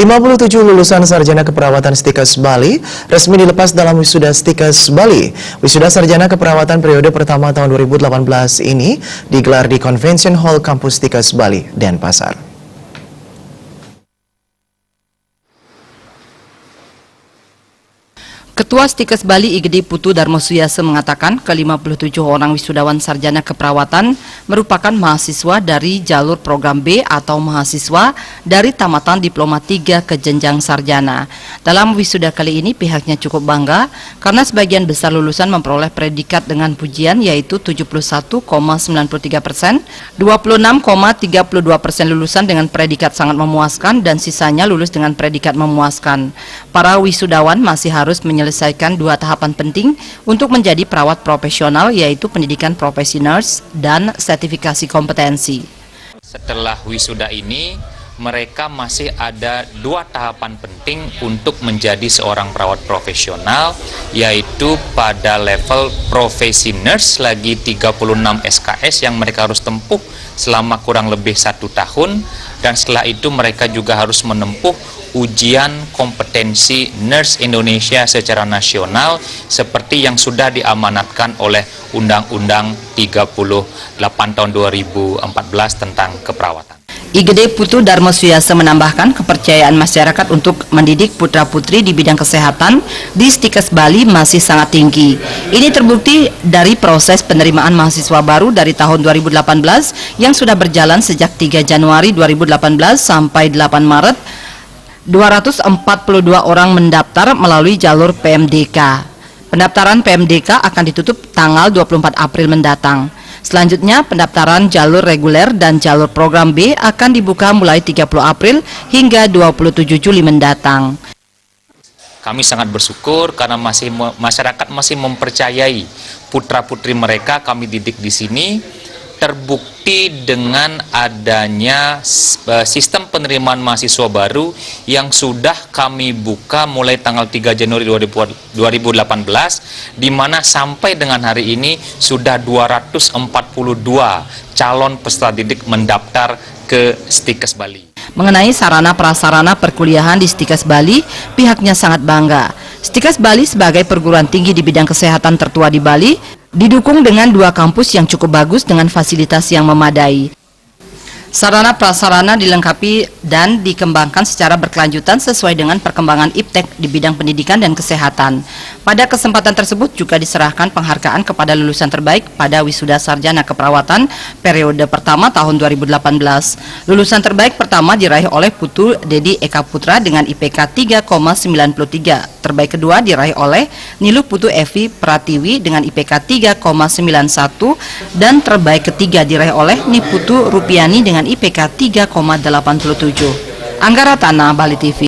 57 lulusan sarjana keperawatan Stikes Bali resmi dilepas dalam wisuda Stikes Bali. Wisuda sarjana keperawatan periode pertama tahun 2018 ini digelar di Convention Hall Kampus Stikes Bali, Denpasar. Ketua Stikes Bali IGD Putu Darmo Suyase mengatakan ke-57 orang wisudawan sarjana keperawatan merupakan mahasiswa dari jalur program B atau mahasiswa dari tamatan diploma 3 ke jenjang sarjana. Dalam wisuda kali ini pihaknya cukup bangga karena sebagian besar lulusan memperoleh predikat dengan pujian yaitu 71,93%, 26,32% lulusan dengan predikat sangat memuaskan dan sisanya lulus dengan predikat memuaskan. Para wisudawan masih harus menyelesaikan 2 tahapan penting untuk menjadi perawat profesional yaitu pendidikan profesi nurse dan sertifikasi kompetensi. Setelah wisuda ini, mereka masih ada 2 tahapan penting untuk menjadi seorang perawat profesional, yaitu pada level profesi nurse lagi 36 SKS yang mereka harus tempuh selama kurang lebih 1 tahun, dan setelah itu mereka juga harus menempuh ujian kompetensi nurse Indonesia secara nasional seperti yang sudah diamanatkan oleh Undang-Undang 38 tahun 2014 tentang keperawatan. IGD Putu Darmo Suyase menambahkan kepercayaan masyarakat untuk mendidik putra-putri di bidang kesehatan di Stikes Bali masih sangat tinggi. Ini terbukti dari proses penerimaan mahasiswa baru dari tahun 2018 yang sudah berjalan sejak 3 Januari 2018 sampai 8 Maret. 242 orang mendaftar melalui jalur PMDK. Pendaftaran PMDK akan ditutup tanggal 24 April mendatang. Selanjutnya, pendaftaran jalur reguler dan jalur program B akan dibuka mulai 30 April hingga 27 Juli mendatang. Kami sangat bersyukur karena masyarakat masih mempercayai putra-putri mereka kami didik di sini. Terbukti dengan adanya sistem penerimaan mahasiswa baru yang sudah kami buka mulai tanggal 3 Januari 2018, di mana sampai dengan hari ini sudah 242 calon peserta didik mendaftar ke Stikes Bali. Mengenai sarana prasarana perkuliahan di Stikes Bali, pihaknya sangat bangga. Stikes Bali sebagai perguruan tinggi di bidang kesehatan tertua di Bali didukung dengan 2 kampus yang cukup bagus dengan fasilitas yang memadai. Sarana prasarana dilengkapi dan dikembangkan secara berkelanjutan sesuai dengan perkembangan iptek di bidang pendidikan dan kesehatan. Pada kesempatan tersebut juga diserahkan penghargaan kepada lulusan terbaik pada wisuda sarjana keperawatan periode pertama tahun 2018. Lulusan terbaik pertama diraih oleh Putu Dedi Eka Putra dengan IPK 3,93. Terbaik kedua diraih oleh Niluh Putu Evi Pratiwi dengan IPK 3,91 dan terbaik ketiga diraih oleh Niputu Rupiani dengan IPK 3,87. Angga Ratana, Bali TV.